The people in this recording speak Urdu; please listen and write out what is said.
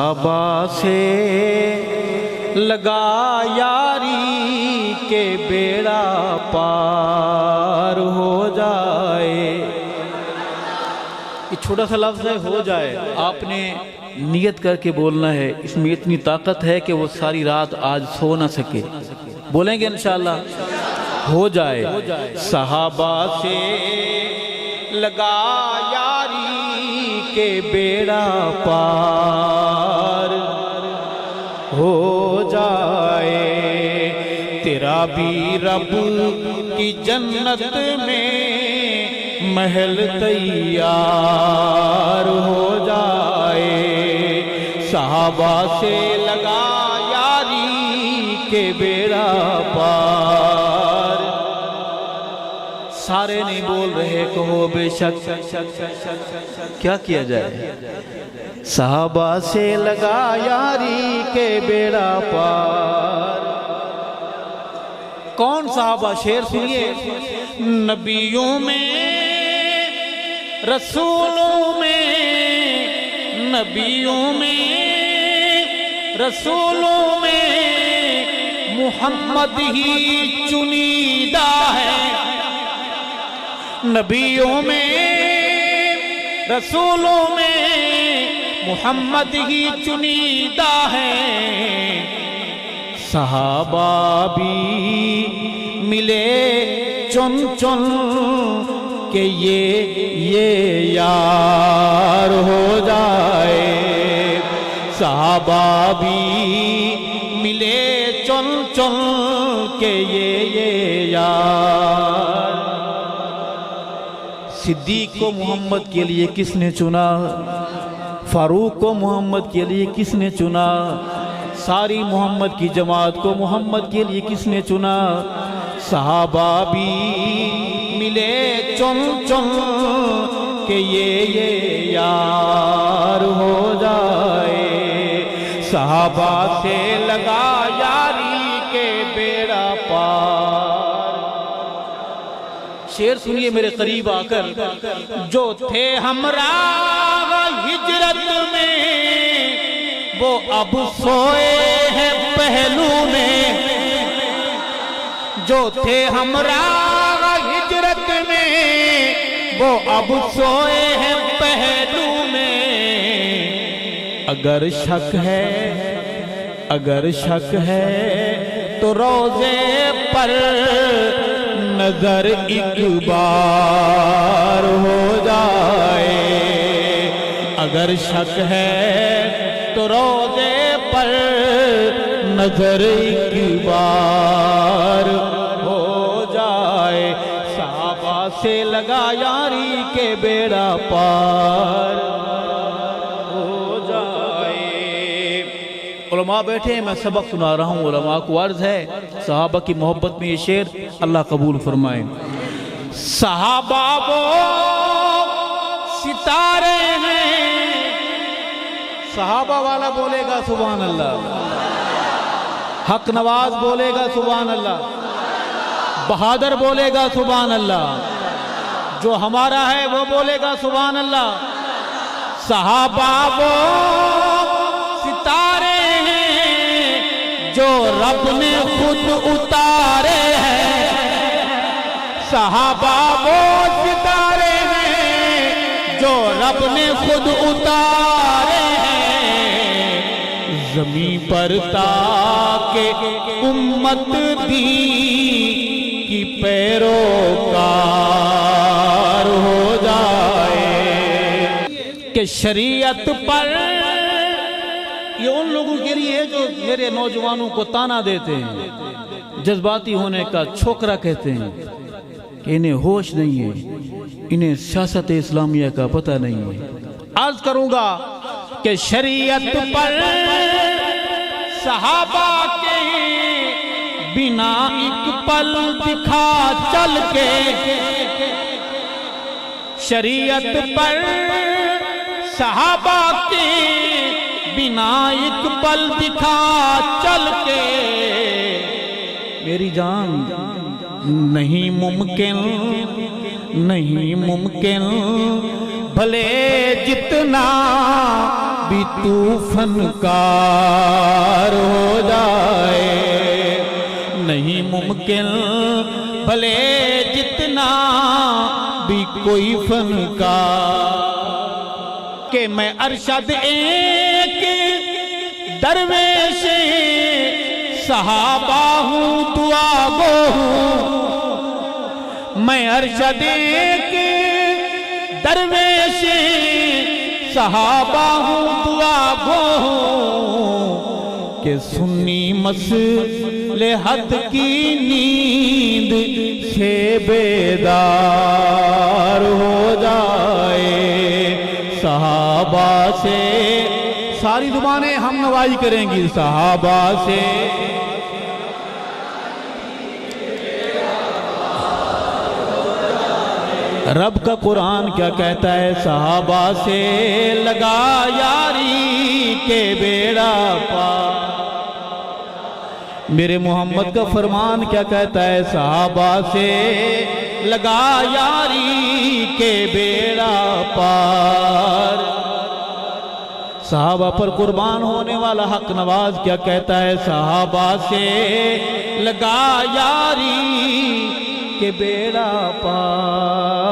صحابہ سے لگا یاری کے بیڑا پار ہو جائے. یہ چھوٹا سا لفظ ہے ہو جائے، آپ نے نیت کر کے بولنا ہے. اس میں اتنی طاقت ہے کہ وہ ساری رات آج سو نہ سکے. بولیں گے انشاءاللہ ہو جائے. صحابہ سے لگا یاری کے بیڑا پار ہو جائے. تیرا بھی رب کی جنت میں محل تیار ہو جائے. صحابہ سے لگا یاری کے بیڑا پار. سارے نہیں بول رہے کہو بے شک. کیا کیا جائے؟ صحابہ سے لگا یاری کے بیڑا پار. کون صحابہ؟ شعر سنیے. نبیوں میں رسولوں میں، نبیوں میں رسولوں میں محمد ہی چنیدہ ہے. نبیوں میں رسولوں میں محمد ہی چنیدہ ہے. صحابہ بھی ملے چن چن کہ یہ یار ہو جائے. صحابہ بھی ملے چن چن کہ یہ یار. صدیق کو محمد کے لیے کس نے چنا؟ فاروق کو محمد کے لیے کس نے چنا؟ ساری محمد کی جماعت کو محمد کے لیے کس نے چنا؟ صحابہ بھی ملے چن چن کہ یہ یار ہو جائے. صحابہ سے لگا یاری کے بیڑا پار. شعر سنیے میرے قریب آ کر. جو تھے ہمراہ ہجرت میں وہ اب سوئے ہیں پہلو میں. جو تھے ہمراہ ہجرت میں وہ اب سوئے ہیں پہلو میں. اگر شک ہے، اگر شک ہے تو روضے پر نظر ایک بار ہو جائے. اگر شک ہے تو روضے پر نظر ایک بار ہو جائے. صحابہ سے لگا یاری کے بیڑا پار ہو جائے. علماء بیٹھے ہیں، میں سبق سنا رہا ہوں. علماء کو عرض ہے صحابہ کی محبت میں یہ شعر اللہ قبول فرمائے. صحابہ وہ ستارے ہیں. صحابہ والا بولے گا سبحان اللہ. حق نواز بولے گا سبحان اللہ. بہادر بولے گا سبحان اللہ. جو ہمارا ہے وہ بولے گا سبحان اللہ. صحابہ وہ ستارے ہیں جو رب نے خود اتارے ہیں. صحابہ وہ ستارے ہیں جو رب نے خود اتارے ہیں. زمین پر تاکہ امت دی کی پیروکار ہو جائے. کہ شریعت پر یہ ان لوگوں کے لیے جو میرے نوجوانوں کو تانا دیتے ہیں، جذباتی ہونے کا چھوکرا کہتے ہیں کہ انہیں ہوش نہیں ہے، انہیں سیاست اسلامیہ کا پتہ نہیں ہے. عرض کروں گا کہ شریعت پر صحابہ کے بنا ایک پل دکھا چل کے. شریعت پر صحابہ کے بنا ایک پل دکھا چل کے. میری جان نہیں ممکن، نہیں ممکن بھلے جتنا بھی تو فنکار ہو جائے، نہیں ممکن بھلے جتنا بھی کوئی فنکار، کہ میں ارشد ایک درویش صحابہ ہوں دعا گو ہوں، میں ارشد ایک درویش صحابہ ہوں دعا گو ہوں، کہ سنی مصلحت کی نیند سے بیدار ہو جائے، صحابہ سے ساری زبانیں ہم نوائی کریں گی، صحابہ سے رب کا قرآن کیا کہتا ہے، صحابہ سے لگا یاری کے بیڑا پار، میرے محمد کا فرمان کیا کہتا ہے، صحابہ سے لگا یاری کے بیڑا پار، صحابہ پر قربان ہونے والا حق نواز کیا کہتا ہے، صحابہ سے لگا یاری کے بیڑا پار۔